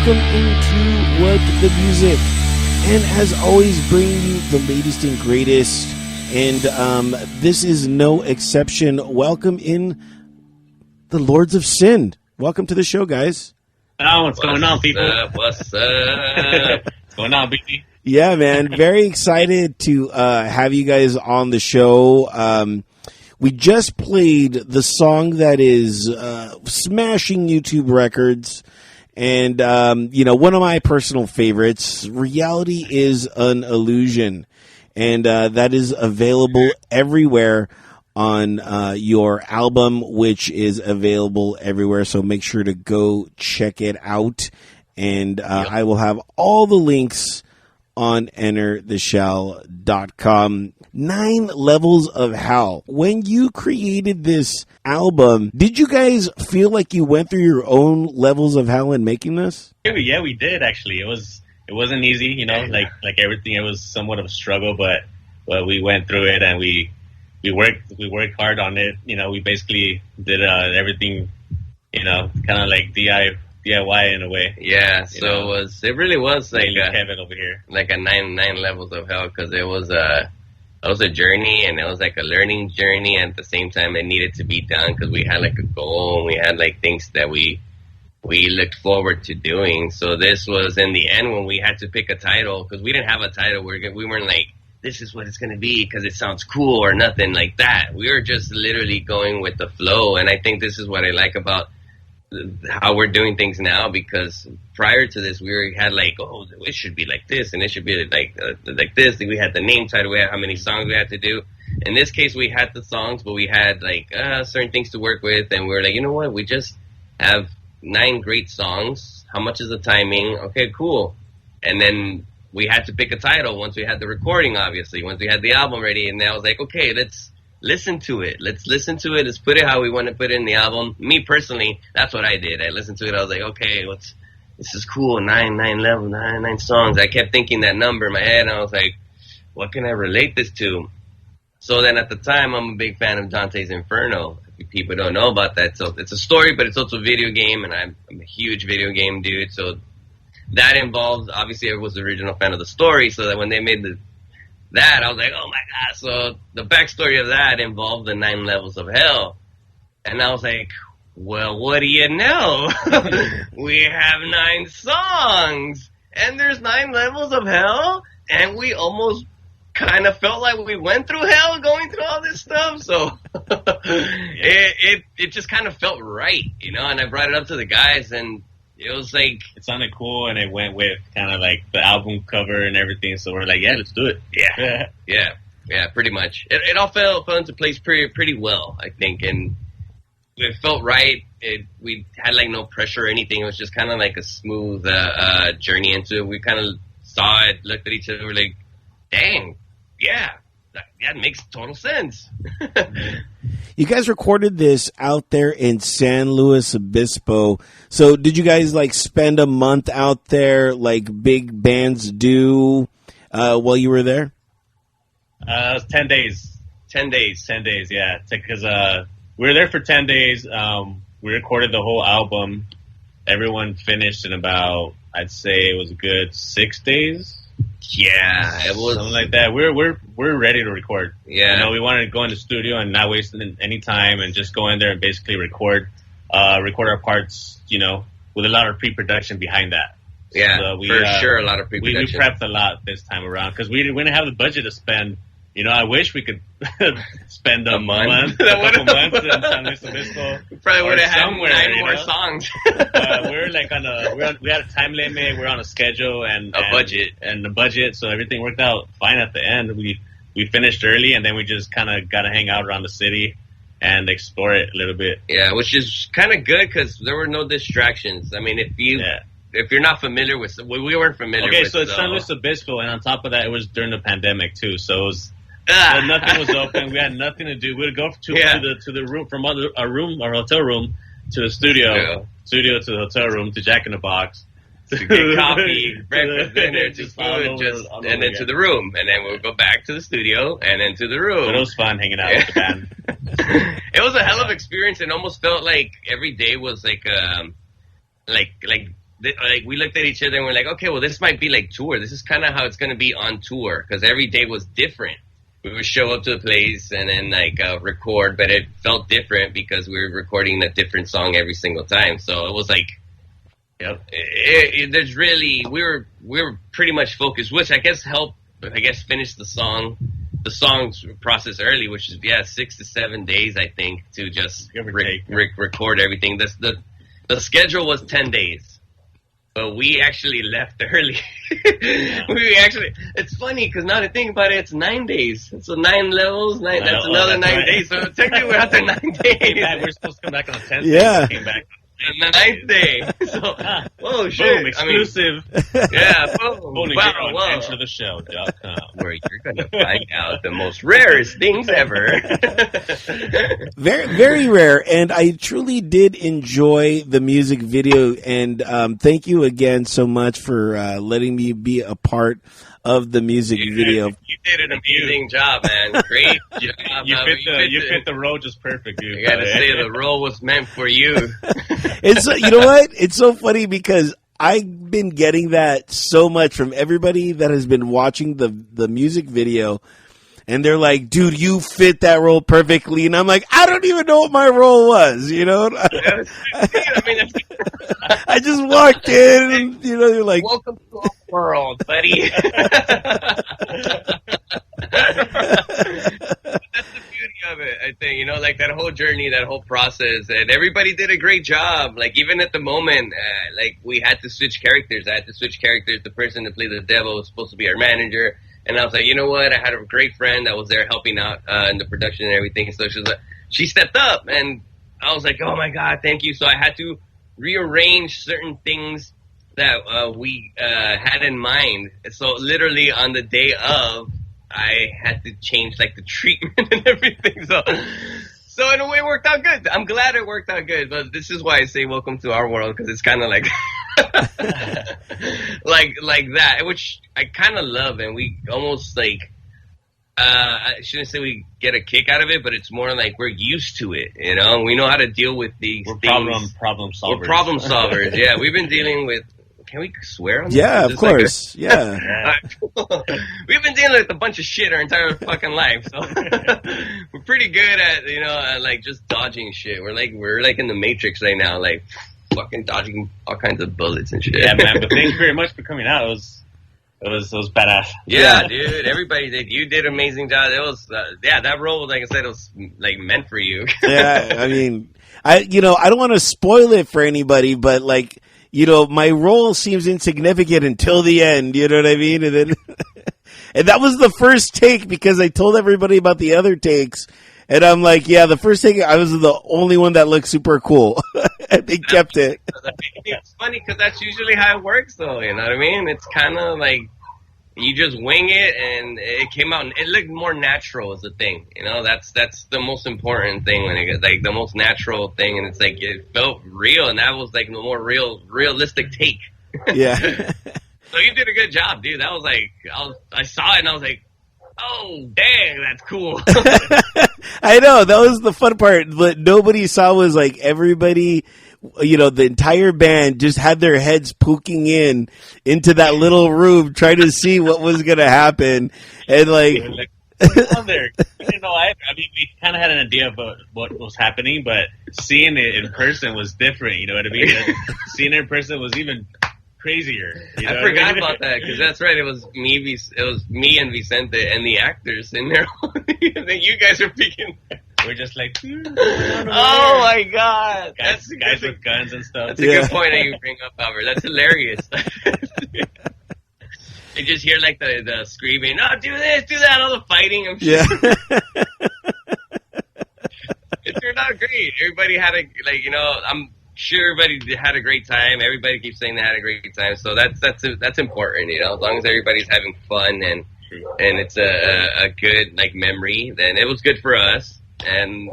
welcome into What the Music. And as always, bringing you the latest and greatest. And this is no exception. Welcome in the Lords of Sin. Welcome to the show, guys. Oh, what's going on, people? What's up? What's going on, BT? Yeah, man. Very excited to have you guys on the show. We just played the song that is smashing YouTube records. And, one of my personal favorites, Reality is an Illusion. And that is available everywhere on your album, which is available everywhere. So make sure to go check it out. And I will have all the links on entertheshell.com. 9 Levels of Hell. When you created this album, did you guys feel like you went through your own levels of hell in making this? Yeah, we did actually. It wasn't easy, like everything. It was somewhat of a struggle, but we went through it and we worked hard on it. We basically did everything, kind of like DIY in a way. Yeah, so it really was like Kevin over here, like a nine levels of hell, because it was a journey, and it was like a learning journey, and at the same time it needed to be done because we had like a goal and we had like things that we looked forward to doing. So this was in the end when we had to pick a title, because we didn't have a title. We weren't like, this is what it's going to be because it sounds cool or nothing like that. We were just literally going with the flow, and I think this is what I like about how we're doing things now, because prior to this we had like, oh, it should be like this and it should be like this. We had the name title, we had how many songs we had to do. In this case we had the songs, but we had like certain things to work with, and we were like, you know what, we just have 9 great songs. How much is the timing? Okay, cool. And then we had to pick a title once we had the recording, obviously, once we had the album ready. And then I was like, okay, let's listen to it. Let's listen to it. Let's put it how we want to put it in the album. Me personally, that's what I did. I listened to it. I was like, okay, this is cool. 9 levels, 9 songs. I kept thinking that number in my head, and I was like, what can I relate this to? So then at the time, I'm a big fan of Dante's Inferno. If people don't know about that. So it's a story, but it's also a video game, and I'm a huge video game dude. So that involves, obviously, I was the original fan of the story, so that when they made that, I was like, oh my God. So the backstory of that involved the 9 levels of hell. And I was like, well, what do you know? We have 9 songs, and there's 9 levels of hell, and we almost kind of felt like we went through hell going through all this stuff. So it just kind of felt right, and I brought it up to the guys, and it was like, it sounded cool, and it went with kind of like the album cover and everything. So we're like, yeah, let's do it. Yeah, pretty much. It all fell into place pretty well, I think, and it felt right. We had like no pressure or anything. It was just kind of like a smooth journey into it. We kind of saw it, looked at each other, we're like, dang, yeah, that makes total sense. You guys recorded this out there in San Luis Obispo. So did you guys like spend a month out there like big bands do while you were there? 10 days. 10 days, yeah. Because we were there for 10 days. We recorded the whole album. Everyone finished in about, I'd say it was a good 6 days. Yeah, it was something like that. We're ready to record. Yeah, we wanted to go in the studio and not waste any time, and just go in there and basically record our parts. With a lot of pre-production behind that. Yeah, so for sure, a lot of pre-production. We prepped a lot this time around because we didn't have the budget to spend. I wish we could spend a couple months in San Luis Obispo. We probably would have had 9 more songs. We're like we had a time limit. We're on a schedule and a budget, so everything worked out fine at the end. We finished early, and then we just kind of got to hang out around the city and explore it a little bit. Yeah, which is kind of good because there were no distractions. I mean, if you're not familiar with, we weren't familiar with. Okay, so it's San Luis Obispo, and on top of that, it was during the pandemic too, so it was. Nothing was open. We had nothing to do. We'd go to the room from our hotel room to the studio to the hotel room to Jack in the Box to get coffee, breakfast, dinner, just food, and then to the room, and then we'll go back to the studio and then to the room. But it was fun hanging out with the band. It was a hell of an experience, and almost felt like every day was like like we looked at each other and we're like, okay, well, this might be like tour. This is kind of how it's going to be on tour, because every day was different. We would show up to a place and then like record, but it felt different because we were recording a different song every single time. So it was like, there's really we were pretty much focused, which I guess helped. I guess finish the song's process early, which is 6 to 7 days, I think, to just record everything. The schedule was 10 days, but we actually left early. It's funny because now to think about it, it's 9 days. So 9 levels, that's another 9 days. So technically we're out there 9 days. We're supposed to come back on the 10th day. We came back the 9th day. So, oh shit! Boom, exclusive. Boom. Only here on EnterTheShow.com, where you're gonna find out the most rarest things ever. Very, very rare, and I truly did enjoy the music video. And thank you again so much for letting me be a part of the music video. You did an amazing job, man. Great job. You fit the role just perfect, dude. I gotta say, the role was meant for you. It's you know what? It's so funny because I've been getting that so much from everybody that has been watching the music video, and they're like, "Dude, you fit that role perfectly," and I'm like, "I don't even know what my role was," you know. I just walked in, and they're like, "Welcome to our world, buddy." That's the beauty of it, I think. Like that whole journey, that whole process, and everybody did a great job. Like even at the moment, like we had to switch characters. I had to switch characters. The person that played the devil was supposed to be our manager, and I was like, you know what? I had a great friend that was there helping out in the production and everything. So she stepped up, and I was like, oh my God, thank you. So I had to rearrange certain things that we had in mind. So literally on the day of, I had to change like the treatment and everything. So in a way, it worked out good. I'm glad it worked out good. But this is why I say welcome to our world, because it's kind of like like that, which I kind of love, and we almost like. I shouldn't say we get a kick out of it, but it's more like we're used to it, We know how to deal with these things. Problem solvers. We're problem solvers, yeah. We've been dealing with... Can we swear on this? Yeah, of course. Yeah. We've been dealing with a bunch of shit our entire fucking life, so we're pretty good at, like just dodging shit. We're like in the Matrix right now, like fucking dodging all kinds of bullets and shit. Yeah, man, but thank you very much for coming out. It was badass. Yeah, dude. Everybody did. You did an amazing job. It was, that role, like I said, it was like meant for you. Yeah, I mean, I don't want to spoil it for anybody, but like, my role seems insignificant until the end. You know what I mean? And then, and that was the first take because I told everybody about the other takes, and I'm like, yeah, the first take, I was the only one that looked super cool, and they kept it. It's funny because that's usually how it works, though. You know what I mean? It's kind of like. You just wing it, and it came out, and it looked more natural as a thing. That's the most important thing when it gets like the most natural thing, and it's like it felt real, and that was like the more realistic take. Yeah. So you did a good job, dude. That was like I saw it, and I was like, oh dang, that's cool. I know, that was the fun part. What nobody saw was like everybody. The entire band just had their heads poking into that little room trying to see what was going to happen. And like, on there. I mean, we kind of had an idea about what was happening, but seeing it in person was different. You know what I mean? Seeing it in person was even crazier. I forgot about that because that's right. It was me and Vicente and the actors in there. And then you guys are peeking. We're just like, oh my God. Guys with guns and stuff. That's a good point that you bring up, Albert. That's hilarious. You just hear like the screaming, oh, do this, do that, all the fighting. I'm sure. Yeah. It turned out great. Everybody had I'm sure everybody had a great time. Everybody keeps saying they had a great time. So that's important, as long as everybody's having fun and it's a good like memory, then it was good for us. And,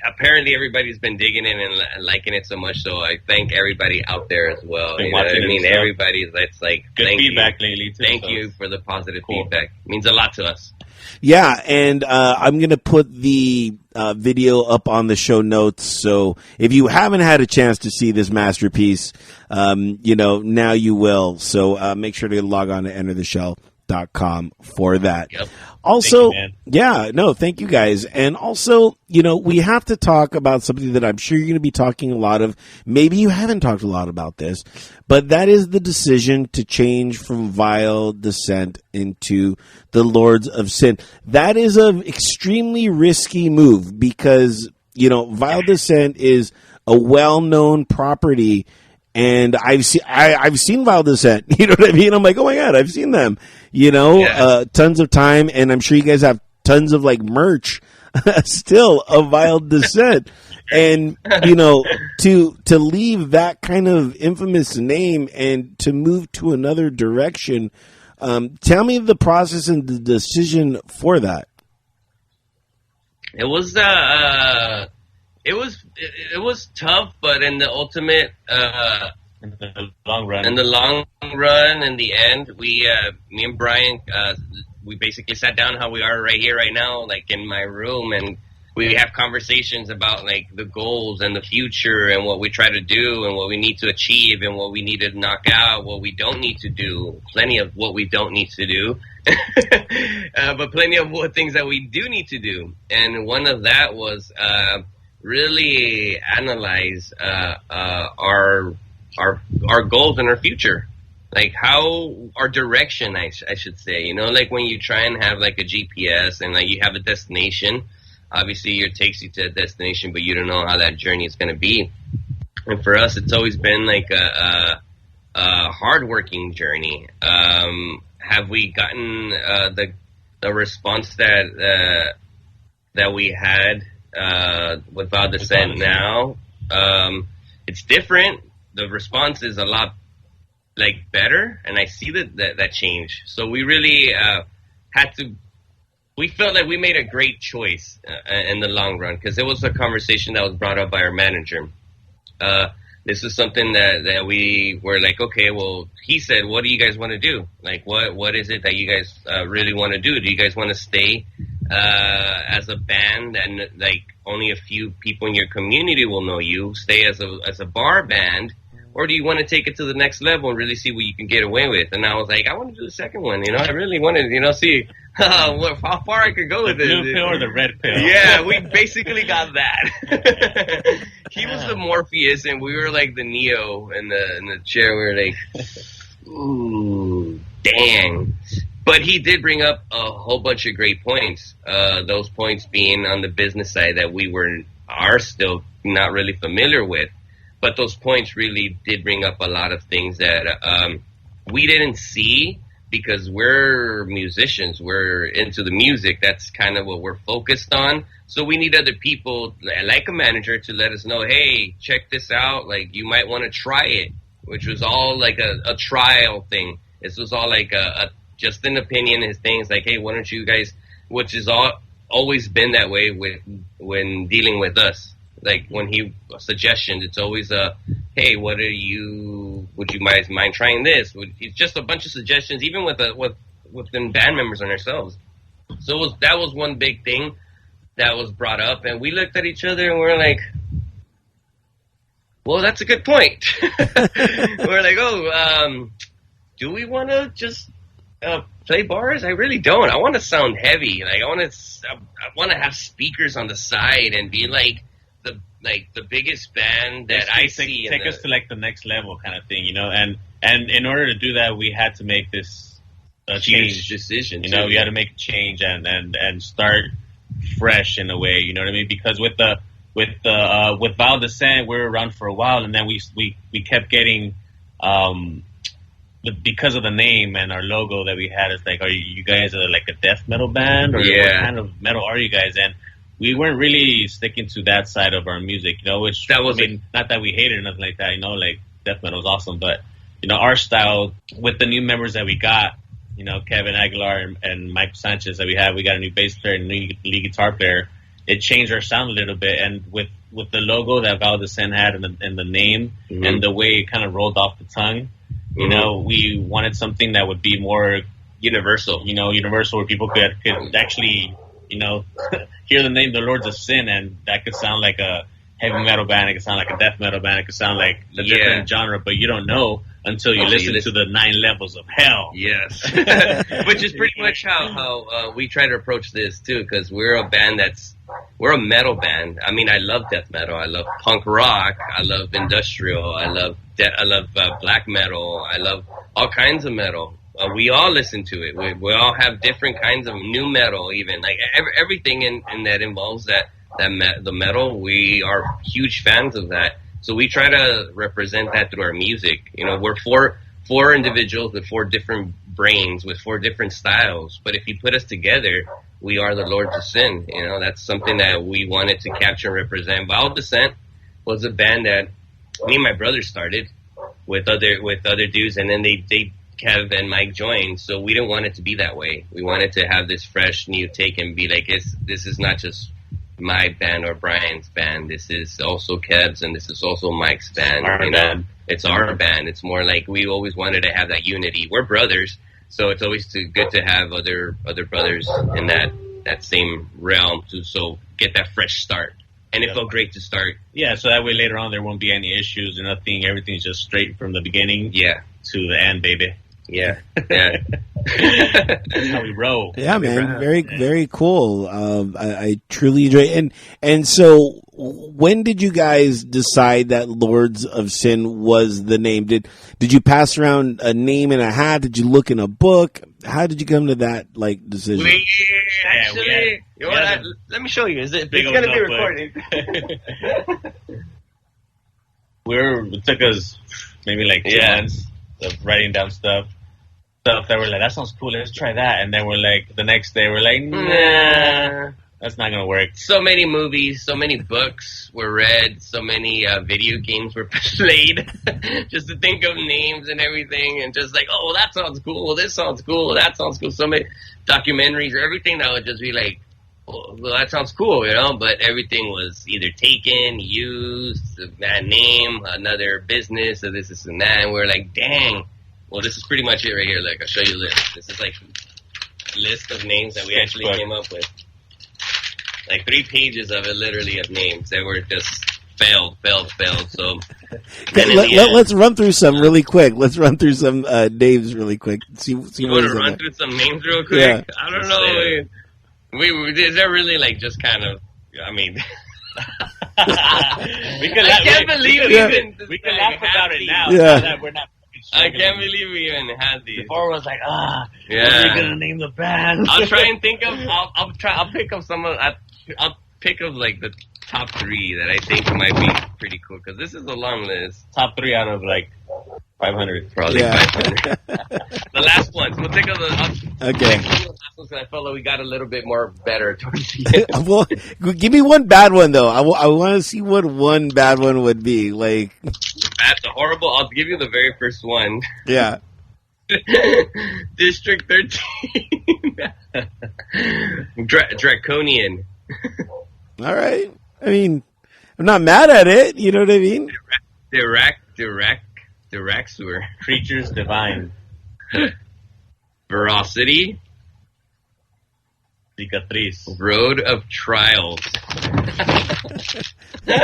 apparently everybody's been digging it and liking it so much. So I thank everybody out there as well. You know what I mean? Everybody's, it's like, good feedback lately, too. Thank you for the positive feedback. It means a lot to us. Yeah, and I'm going to put the video up on the show notes. So if you haven't had a chance to see this masterpiece, now you will. So make sure to log on to entertheshell.com for that. Yep. Also, thank you, thank you guys. And also, we have to talk about something that I'm sure you're going to be talking a lot of. Maybe you haven't talked a lot about this, but that is the decision to change from Vile Descent into the Lords of Sin. That is an extremely risky move because, Vile Descent is a well-known property. And I've seen Vile Descent. You know what I mean? I'm like, oh my God, I've seen them. Tons of time, and I'm sure you guys have tons of merch still of Vile Descent. And to leave that kind of infamous name and to move to another direction, tell me the process and the decision for that. It was it was tough, but in the ultimate, in the long run, in the end, we, me and Brian, we basically sat down how we are right here, right now, in my room, and we have conversations about the goals and the future and what we try to do and what we need to achieve and what we need to knock out, what we don't need to do. Plenty of what we don't need to do, but plenty of things that we do need to do. And one of that was really analyze our goals and our future, how our direction, I should say. When you try and have a GPS and you have a destination. Obviously, it takes you to a destination, but you don't know how that journey is going to be. And for us, it's always been a hard-working journey. Have we gotten the response that we had with Vile Descent now? It's different. The response is a lot better, and I see that change. So we really had to. We felt like we made a great choice in the long run because it was a conversation that was brought up by our manager. This is something that we were okay, well, he said, what do you guys want to do? What is it that you guys really want to do? Do you guys want to stay as a band and only a few people in your community will know you, stay as a bar band? Or do you want to take it to the next level and really see what you can get away with? And I was like, I want to do the second one. I really wanted to, see how far I could go with it. The blue pill or the red pill? Yeah, we basically got that. He was the Morpheus, and we were the Neo in the chair. We were ooh, dang. But he did bring up a whole bunch of great points. Those points being on the business side that we are still not really familiar with. But those points really did bring up a lot of things that we didn't see because we're musicians. We're into the music. That's kind of what we're focused on. So we need other people, like a manager, to let us know, hey, check this out. You might want to try it, which was all a trial thing. This was all a just an opinion. His thing is hey, why don't you guys, which is always been that way when dealing with us. When he suggestions, it's always hey, would you guys mind trying this? It's just a bunch of suggestions, even within band members and ourselves. So that was one big thing that was brought up, and we looked at each other and we're well, that's a good point. We're do we want to just play bars? I really don't. I want to sound heavy. I want to have speakers on the side and be the biggest band that I see. Take us to the next level kind of thing, and in order to do that, we had to make this change decision. We had to make a change and start fresh in a way. You know what I mean? Because with Vile Descent, we were around for a while, and then we kept getting because of the name and our logo that we had. It's are you guys a death metal band, or what kind of metal are you guys? And we weren't really sticking to that side of our music, which that was not that we hated or nothing like that, death metal is awesome, but our style with the new members that we got, Kevin Aguilar and Mike Sanchez that we got a new bass player and a new lead guitar player. It changed our sound a little bit, and with the logo that Vile Descent had and the name and the way it kind of rolled off the tongue, we wanted something that would be more universal. Universal, where people could actually, hear the name The Lords of Sin, and that could sound like a heavy metal band, it could sound like a death metal band, it could sound like a different genre, but you don't know until you listen to the 9 levels of hell. Yes. Which is pretty much how we try to approach this, too, because we're a band we're a metal band. I mean, I love death metal, I love punk rock, I love industrial, I love black metal, I love all kinds of metal. We all listen to it. We all have different kinds of new metal, even like everything in that involves the metal. We are huge fans of that, so we try to represent that through our music. We're four individuals with 4 different brains with 4 different styles, but if you put us together, we are the Lords of Sin. That's something that we wanted to capture and represent. Vile Descent was a band that me and my brother started with other dudes, and then they Kev and Mike joined, so we didn't want it to be that way. We wanted to have this fresh new take and be like, this is not just my band or Brian's band. This is also Kev's, and this is also Mike's band. Band. It's our band. It's more like we always wanted to have that unity. We're brothers, so it's always good to have other brothers in that same realm to get that fresh start. And it felt great to start. Yeah, so that way later on there won't be any issues or nothing. Everything's just straight from the beginning to the end, baby. Yeah. That's how we roll. Yeah, man. Very, very cool. I truly enjoy it. And so when did you guys decide that Lords of Sin was the name? Did you pass around a name in a hat? Did you look in a book? How did you come to that decision? Let me show you. It's going to be recording. It took us maybe 2 months of writing down stuff that we're like, that sounds cool, let's try that. And then we're like, the next day we're like, nah, that's not gonna work. So many movies, so many books were read, so many video games were played just to think of names and everything, and just like, oh, that sounds cool, this sounds cool, that sounds cool. So many documentaries or everything that would just be like, well, that sounds cool, but everything was either taken, used, that name, another business, or this and that, and we're like, dang, well, this is pretty much it right here. Like, I'll show you a list. This is a list of names that we actually came up with. 3 pages of it, literally, of names that were just failed. So let's run through some really quick. Let's run through some names really quick. See you want to run through some names real quick? Yeah. I don't know. They're really just kind of, I mean, we can laugh about it now. Yeah. That we're not. I can't believe we even had these. Before was like, what are you gonna name the band? I'll try and think of. I'll pick up some of. I'll pick up the top 3 that I think might be pretty cool, because this is a long list. Top 3 out of 500. Probably 500. The last ones. We'll take up okay. I felt like we got a little bit more better towards the end. Well, give me one bad one though. I want to see what one bad one would be. That's a horrible. I'll give you the very first one. Yeah. District 13. Draconian. All right. I mean, I'm not mad at it. You know what I mean? Diraxur. Creatures divine. Veracity. Cicatriz. Road of Trials. All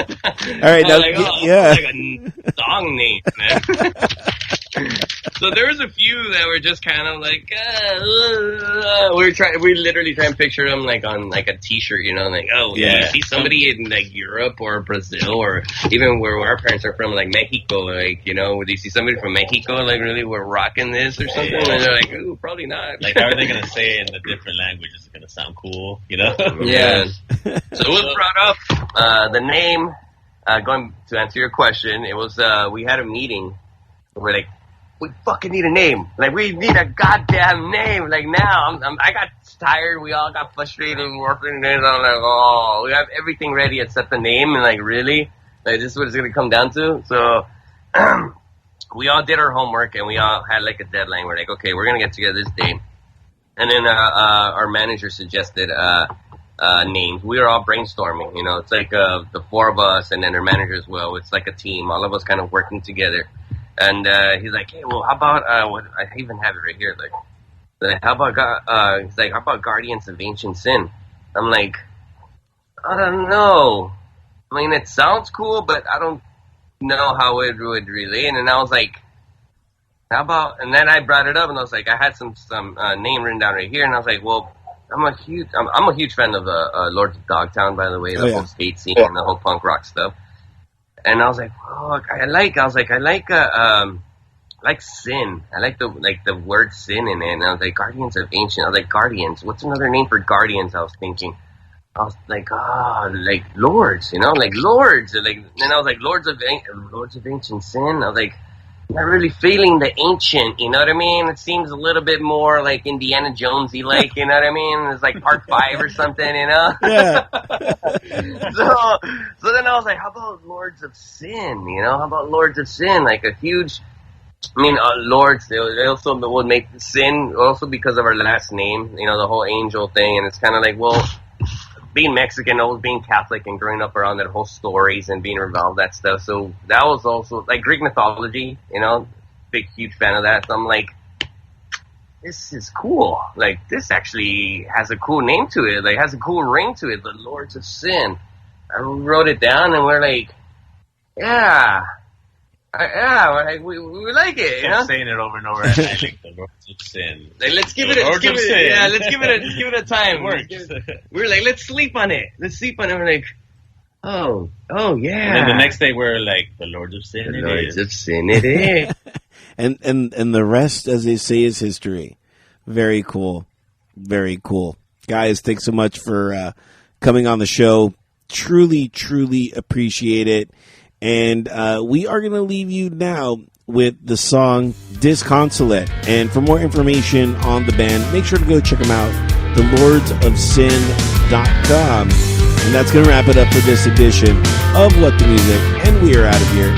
right, now, yeah. Like a song name, man. So there was a few that were just kind of we literally try and picture them on a t-shirt, you see somebody in Europe or Brazil or even where our parents are from, Mexico, would you see somebody from Mexico really we're rocking this or something, and they're like, ooh, probably not. How are they gonna say it in a different language? Is it gonna sound cool, Yeah. So it was brought up, the name, going to answer your question, it was, we had a meeting, we're like, we fucking need a name. We need a goddamn name. Now, I got tired. We all got frustrated working this. I'm like, oh, we have everything ready except the name. And really? This is what it's going to come down to? So, we all did our homework and we all had a deadline. We're like, okay, we're going to get together this day. And then, our manager suggested, names. We were all brainstorming, it's the 4 of us and then our manager as well. It's like a team, all of us kind of working together. And he's like, hey, well, how about, I even have it right here, Like, how about he's like, how about Guardians of Ancient Sin? I'm like, I don't know. I mean, it sounds cool, but I don't know how it would relate. And I was like, how about? And then I brought it up, and I was like, I had some name written down right here, and I was like, well, I'm a huge fan of Lords of Dogtown, by the way, the whole skate scene and the whole punk rock stuff. And I was like, oh, I like sin. I like the word sin in it. And I was like, Guardians of Ancient. I was like, Guardians. What's another name for Guardians? I was thinking. I was like, like Lords, like Lords. And then I was like, Lords of Ancient Sin. I was like, not really feeling the ancient, you know what I mean? It seems a little bit more like Indiana Jonesy, like, you know what I mean? It's like Part 5 or something, Yeah. So then I was like, how about Lords of Sin? How about Lords of Sin? Like a huge, Lords, they also would make sin also because of our last name, the whole angel thing. And it's kind of like, well, being Mexican, always being Catholic and growing up around that whole stories and being involved that stuff. So that was also like Greek mythology, big, huge fan of that. So I'm like, this is cool. Like, this actually has a cool name to it. Like, has a cool ring to it. The Lords of Sin. I wrote it down and we're like, yeah. We like it. Kept saying it over and over. I think the Lords of Sin. Like, let's give it a time. It works. We're like, let's sleep on it. We're like, oh yeah. And then the next day we're like, the Lords of Sin. The Lords of Sin. It is. and the rest, as they say, is history. Very cool. Very cool, guys. Thanks so much for coming on the show. Truly, truly appreciate it. And we are going to leave you now with the song Disconsolate. And for more information on the band, make sure to go check them out, thelordsofsin.com. And that's going to wrap it up for this edition of What the Music. And we are out of here.